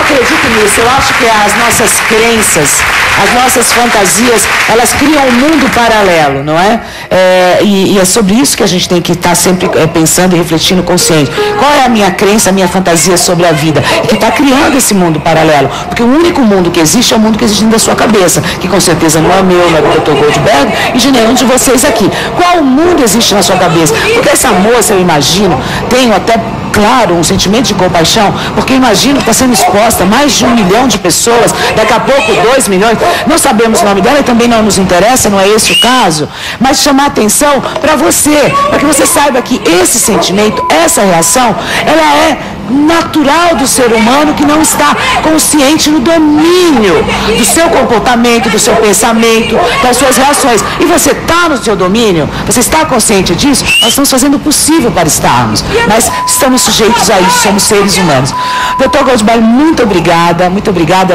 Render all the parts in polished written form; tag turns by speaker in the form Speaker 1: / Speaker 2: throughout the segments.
Speaker 1: acredito nisso. Eu acho que as nossas crenças, as nossas fantasias, elas criam um mundo paralelo, não é? E é sobre isso que a gente tem que estar sempre pensando e refletindo consciente. Qual é a minha crença, a minha fantasia sobre a vida? E que está criando esse mundo paralelo. Porque o único mundo que existe é o mundo que existe dentro da sua cabeça, que com certeza não é meu, não é do Dr. Goldberg e de nenhum de vocês aqui. Qual mundo existe na sua cabeça? Porque essa moça, eu imagino, tenho até, claro, um sentimento de compaixão, porque imagino que está sendo exposta a mais de 1 milhão de pessoas, daqui a pouco 2 milhões, não sabemos o nome dela e também não nos interessa, não é esse o caso, mas chamar atenção para você, para que você saiba que esse sentimento, essa reação, ela é natural do ser humano que não está consciente no domínio do seu comportamento, do seu pensamento, das suas reações. E você está no seu domínio? Você está consciente disso? Nós estamos fazendo o possível para estarmos, mas estamos sujeitos a isso, somos seres humanos. Dr. Goldberg, muito obrigada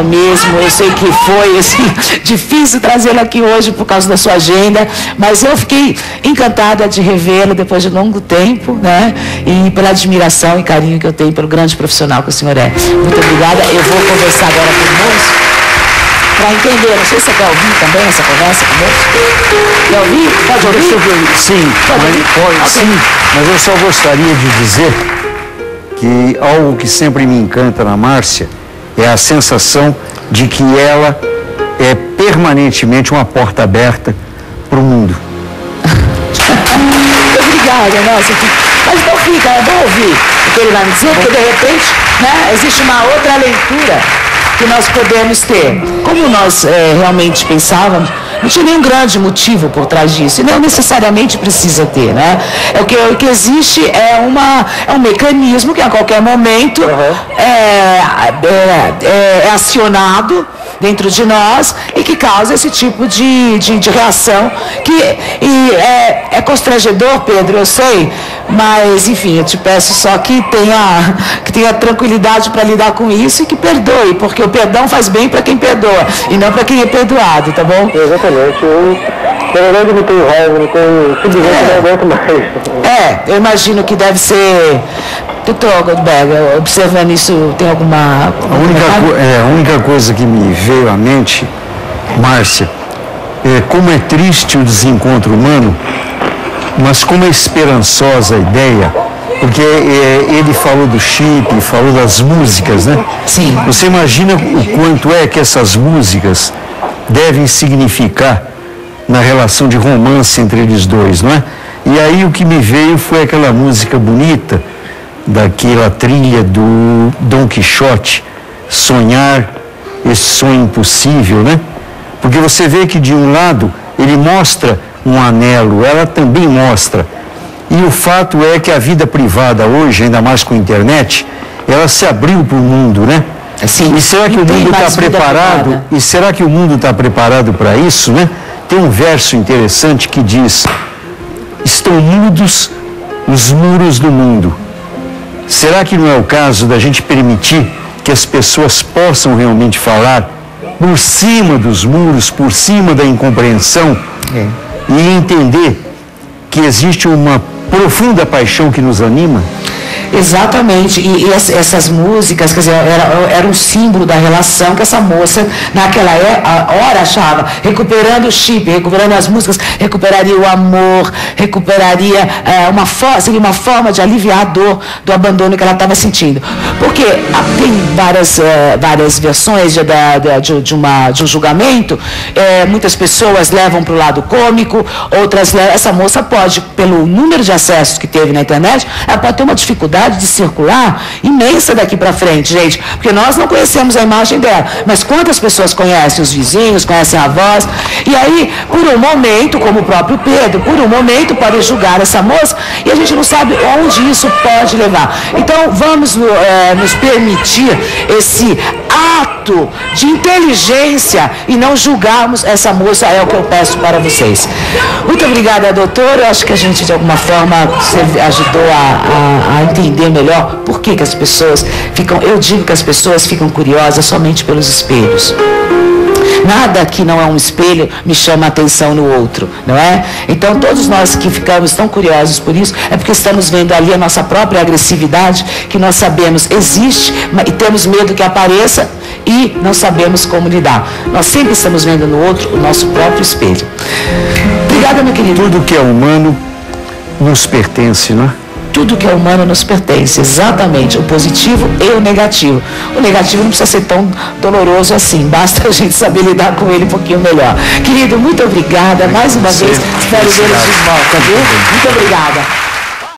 Speaker 1: mesmo. Eu sei que foi assim, difícil trazê-lo aqui hoje por causa da sua agenda, mas eu fiquei encantada de revê-lo depois de longo tempo, né? E pela admiração e carinho que eu tenho pelo grande profissional que o senhor é. Muito obrigada. Eu vou conversar agora com o moço para entender. Não sei se você quer ouvir também essa conversa com o moço. Quer ouvir? Pode ouvir?
Speaker 2: Sim, pode, okay. Sim. Mas eu só gostaria de dizer que algo que sempre me encanta na Márcia é a sensação de que ela é permanentemente uma porta aberta para o mundo.
Speaker 1: Obrigada, nossa. Mas então fica, é bom ouvir o que ele vai me dizer, porque de repente, né, existe uma outra leitura que nós podemos ter. Como nós realmente pensávamos, não tinha nenhum grande motivo por trás disso, e não necessariamente precisa ter, né? O que existe é um mecanismo que a qualquer momento é acionado dentro de nós e que causa esse tipo de reação que é constrangedor, Pedro, eu sei, mas enfim, eu te peço só que tenha tranquilidade para lidar com isso e que perdoe, porque o perdão faz bem para quem perdoa e não para quem é perdoado, tá bom?
Speaker 3: Exatamente. Na verdade, não tenho raiva, não tenho, simplesmente não aguento mais.
Speaker 1: Eu imagino que deve ser. Doutor Goldberg, observando isso, tem alguma...
Speaker 2: A única coisa que me veio à mente, Márcia, é como é triste o desencontro humano, mas como é esperançosa a ideia, porque ele falou do chip, falou das músicas, né?
Speaker 1: Sim.
Speaker 2: Você imagina o quanto é que essas músicas devem significar na relação de romance entre eles dois, não é? E aí o que me veio foi aquela música bonita, daquela trilha do Dom Quixote, Sonhar esse sonho impossível, né? Porque você vê que de um lado ele mostra um anelo, ela também mostra. E o fato é que a vida privada hoje, ainda mais com a internet, ela se abriu para o mundo, né?
Speaker 1: Assim,
Speaker 2: e será que o mundo está preparado? E será que o mundo está preparado para isso, né? Tem um verso interessante que diz: estão mudos os muros do mundo. Será que não é o caso da gente permitir que as pessoas possam realmente falar por cima dos muros, por cima da incompreensão e entender que existe uma profunda paixão que nos anima?
Speaker 1: Exatamente, e essas músicas, quer dizer, era um símbolo da relação que essa moça, naquela hora, achava, recuperando o chip, recuperando as músicas, recuperaria o amor, recuperaria seria uma forma de aliviar a dor do abandono que ela estava sentindo. Porque tem várias versões de um julgamento, muitas pessoas levam para o lado cômico, outras levam. Essa moça pode, pelo número de acessos que teve na internet, ela pode ter uma dificuldade de circular imensa daqui para frente, gente, porque nós não conhecemos a imagem dela, mas quantas pessoas conhecem? Os vizinhos, conhecem a avós, e aí, por um momento, como o próprio Pedro, por um momento podem julgar essa moça, e a gente não sabe onde isso pode levar. Então, vamos nos permitir esse ato de inteligência e não julgarmos essa moça, é o que eu peço para vocês. Muito obrigada, doutor. Eu acho que a gente, de alguma forma, ajudou a entender melhor por que as pessoas ficam... Eu digo que as pessoas ficam curiosas somente pelos espelhos. Nada que não é um espelho me chama a atenção no outro, não é? Então, todos nós que ficamos tão curiosos por isso, é porque estamos vendo ali a nossa própria agressividade, que nós sabemos existe, e temos medo que apareça e não sabemos como lidar. Nós sempre estamos vendo no outro o nosso próprio espelho. Obrigada, meu querido.
Speaker 2: Tudo que é humano nos pertence, não é?
Speaker 1: Tudo que é humano nos pertence, exatamente, o positivo e o negativo. O negativo não precisa ser tão doloroso assim, basta a gente saber lidar com ele um pouquinho melhor. Querido, muito obrigada, mais uma vez, espero vê-los de volta, viu? Muito obrigada.